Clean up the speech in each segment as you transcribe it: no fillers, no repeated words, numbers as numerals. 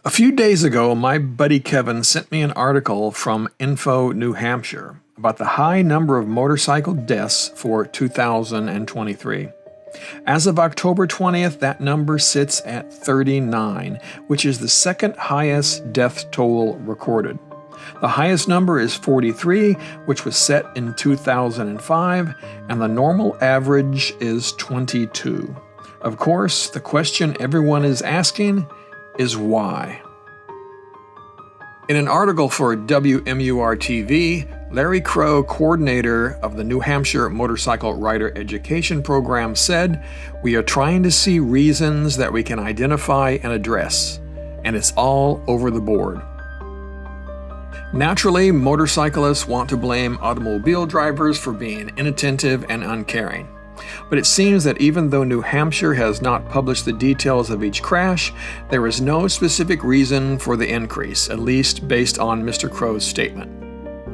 A few days ago, my buddy Kevin sent me an article from Info, New Hampshire about the high number of motorcycle deaths for 2023. As of October 20th, that number sits at 39, which is the second highest death toll recorded. The highest number is 43, which was set in 2005, and the normal average is 22. Of course, the question everyone is asking is why. In an article for WMUR-TV, Larry Crow, coordinator of the New Hampshire Motorcycle Rider Education Program, said, "We are trying to see reasons that we can identify and address, and it's all over the board." Naturally, motorcyclists want to blame automobile drivers for being inattentive and uncaring. But it seems that even though New Hampshire has not published the details of each crash, there is no specific reason for the increase, at least based on Mr. Crow's statement.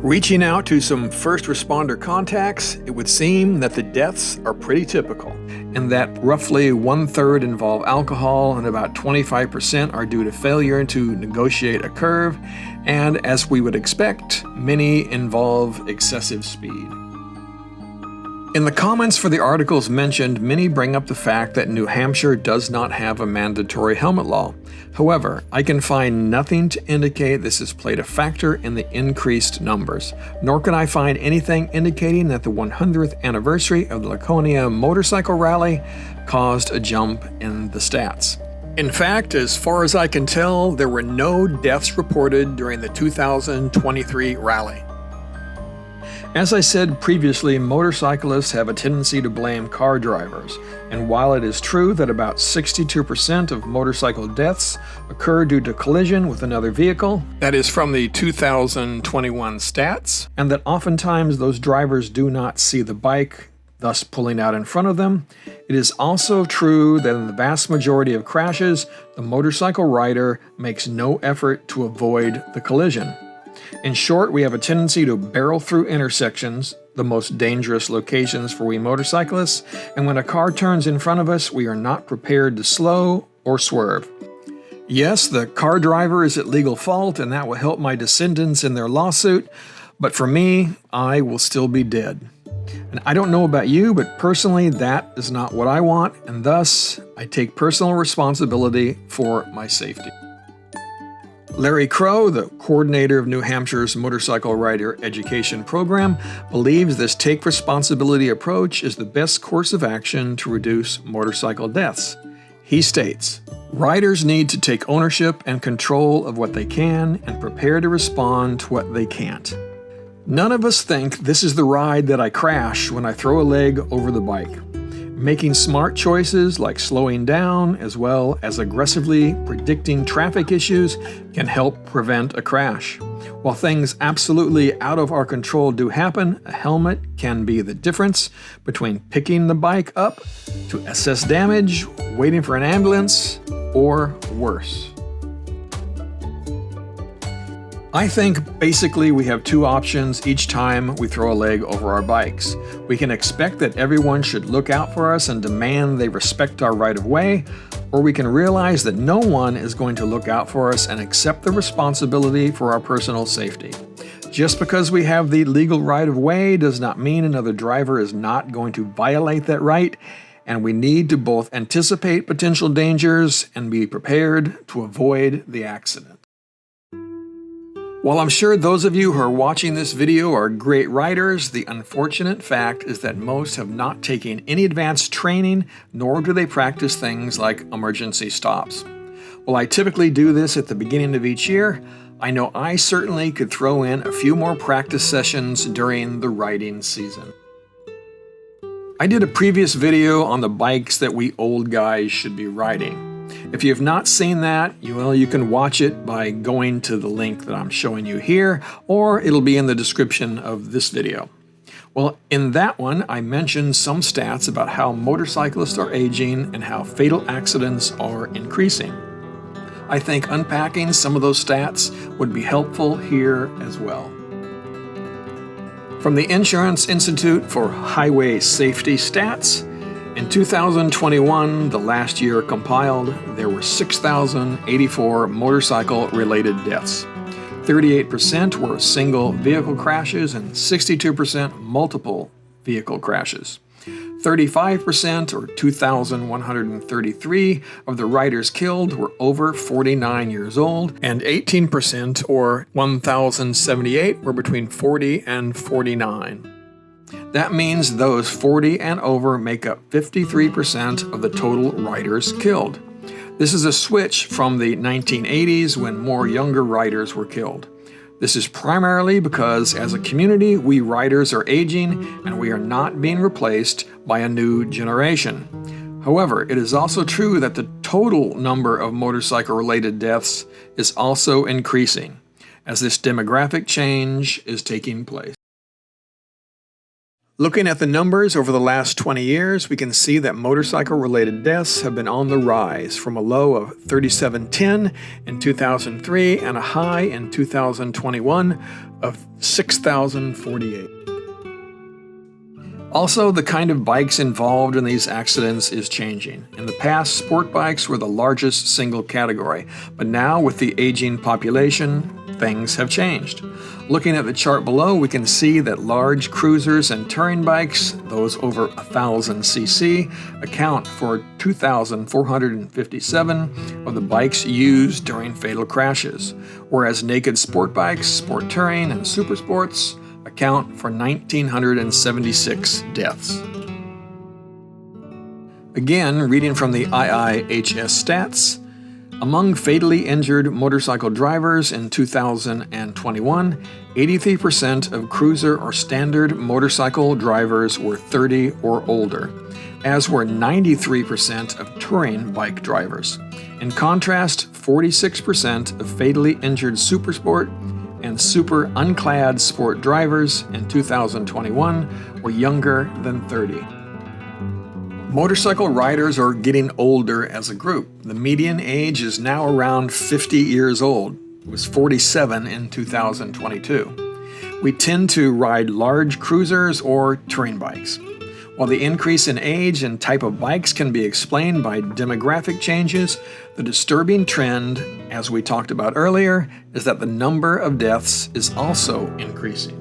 Reaching out to some first responder contacts, it would seem that the deaths are pretty typical, and that roughly 1/3 involve alcohol and about 25% are due to failure to negotiate a curve, and as we would expect, many involve excessive speed. In the comments for the articles mentioned, many bring up the fact that New Hampshire does not have a mandatory helmet law. However, I can find nothing to indicate this has played a factor in the increased numbers, nor can I find anything indicating that the 100th anniversary of the Laconia Motorcycle Rally caused a jump in the stats. In fact, as far as I can tell, there were no deaths reported during the 2023 rally. As I said previously, motorcyclists have a tendency to blame car drivers, and while it is true that about 62% of motorcycle deaths occur due to collision with another vehicle, that is from the 2021 stats, and that oftentimes those drivers do not see the bike, thus pulling out in front of them, it is also true that in the vast majority of crashes, the motorcycle rider makes no effort to avoid the collision. In short, we have a tendency to barrel through intersections, the most dangerous locations for we motorcyclists, and when a car turns in front of us, we are not prepared to slow or swerve. Yes, the car driver is at legal fault, and that will help my descendants in their lawsuit, but for me, I will still be dead. And I don't know about you, but personally, that is not what I want, and thus, I take personal responsibility for my safety. Larry Crow, the coordinator of New Hampshire's Motorcycle Rider Education Program, believes this take responsibility approach is the best course of action to reduce motorcycle deaths. He states, "Riders need to take ownership and control of what they can and prepare to respond to what they can't. None of us think this is the ride that I crash when I throw a leg over the bike. Making smart choices like slowing down as well as aggressively predicting traffic issues can help prevent a crash. While things absolutely out of our control do happen, a helmet can be the difference between picking the bike up to assess damage, waiting for an ambulance, or worse." I think basically we have two options each time we throw a leg over our bikes. We can expect that everyone should look out for us and demand they respect our right of way, or we can realize that no one is going to look out for us and accept the responsibility for our personal safety. Just because we have the legal right of way does not mean another driver is not going to violate that right, and we need to both anticipate potential dangers and be prepared to avoid the accident. While I'm sure those of you who are watching this video are great riders, the unfortunate fact is that most have not taken any advanced training, nor do they practice things like emergency stops. While I typically do this at the beginning of each year, I know I certainly could throw in a few more practice sessions during the riding season. I did a previous video on the bikes that we old guys should be riding. If you have not seen that, you can watch it by going to the link that I'm showing you here, or it'll be in the description of this video. Well, in that one, I mentioned some stats about how motorcyclists are aging and how fatal accidents are increasing. I think unpacking some of those stats would be helpful here as well. From the Insurance Institute for Highway Safety Stats, In 2021, the last year compiled, there were 6,084 motorcycle-related deaths. 38% were single vehicle crashes and 62% multiple vehicle crashes. 35%, or 2,133, of the riders killed were over 49 years old, and 18%, or 1,078, were between 40 and 49. That means those 40 and over make up 53% of the total riders killed. This is a switch from the 1980s when more younger riders were killed. This is primarily because as a community, we riders are aging and we are not being replaced by a new generation. However, it is also true that the total number of motorcycle-related deaths is also increasing as this demographic change is taking place. Looking at the numbers over the last 20 years, we can see that motorcycle-related deaths have been on the rise from a low of 3,710 in 2003 and a high in 2021 of 6,048. Also, the kind of bikes involved in these accidents is changing. In the past, sport bikes were the largest single category, but now with the aging population, things have changed. Looking at the chart below, we can see that large cruisers and touring bikes, those over 1,000 cc, account for 2,457 of the bikes used during fatal crashes, whereas naked sport bikes, sport touring, and super sports account for 1,976 deaths. Again, reading from the IIHS stats, among fatally injured motorcycle drivers in 2021, 83% of cruiser or standard motorcycle drivers were 30 or older, as were 93% of touring bike drivers. In contrast, 46% of fatally injured supersport and super unclad sport drivers in 2021 were younger than 30. Motorcycle riders are getting older as a group. The median age is now around 50 years old. It was 47 in 2022. We tend to ride large cruisers or touring bikes. While the increase in age and type of bikes can be explained by demographic changes, the disturbing trend, as we talked about earlier, is that the number of deaths is also increasing.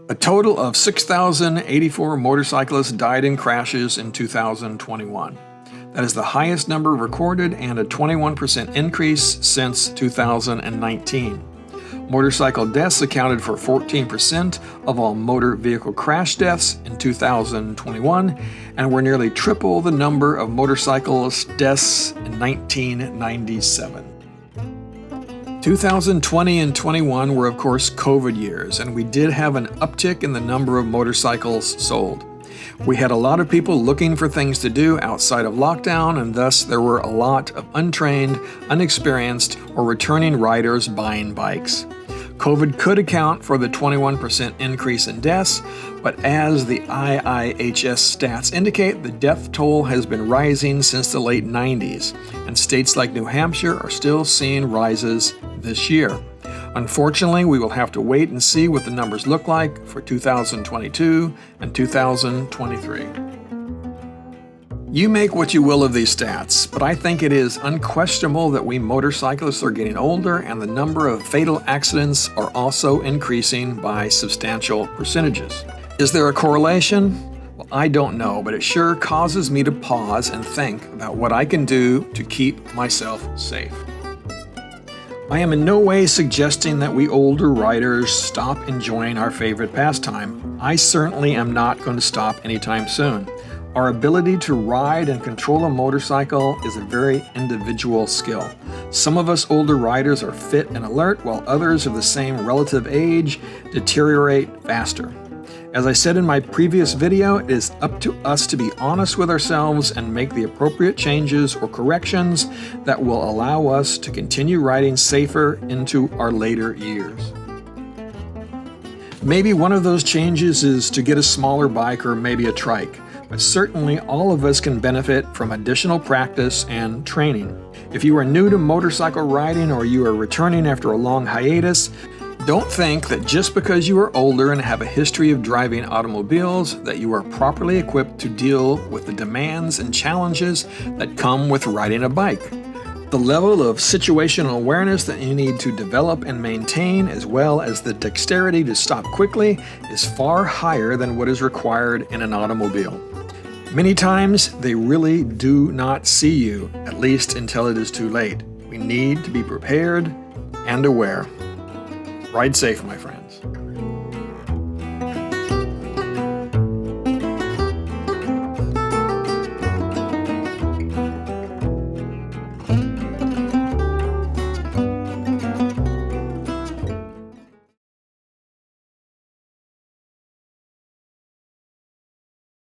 A total of 6,084 motorcyclists died in crashes in 2021. That is the highest number recorded and a 21% increase since 2019. Motorcycle deaths accounted for 14% of all motor vehicle crash deaths in 2021 and were nearly triple the number of motorcyclist deaths in 1997. 2020 and 21 were of course COVID years, and we did have an uptick in the number of motorcycles sold. We had a lot of people looking for things to do outside of lockdown, and thus there were a lot of untrained, unexperienced, or returning riders buying bikes. COVID could account for the 21% increase in deaths, but as the IIHS stats indicate, the death toll has been rising since the late 90s, and states like New Hampshire are still seeing rises this year. Unfortunately, we will have to wait and see what the numbers look like for 2022 and 2023. You make what you will of these stats, but I think it is unquestionable that we motorcyclists are getting older and the number of fatal accidents are also increasing by substantial percentages. Is there a correlation? Well, I don't know, but it sure causes me to pause and think about what I can do to keep myself safe. I am in no way suggesting that we older riders stop enjoying our favorite pastime. I certainly am not going to stop anytime soon. Our ability to ride and control a motorcycle is a very individual skill. Some of us older riders are fit and alert, while others of the same relative age deteriorate faster. As I said in my previous video, it is up to us to be honest with ourselves and make the appropriate changes or corrections that will allow us to continue riding safer into our later years. Maybe one of those changes is to get a smaller bike or maybe a trike, but certainly all of us can benefit from additional practice and training. If you are new to motorcycle riding or you are returning after a long hiatus, Don't think that just because you are older and have a history of driving automobiles that you are properly equipped to deal with the demands and challenges that come with riding a bike. The level of situational awareness that you need to develop and maintain, as well as the dexterity to stop quickly, is far higher than what is required in an automobile. Many times, they really do not see you, at least until it is too late. We need to be prepared and aware. Ride safe, my friends.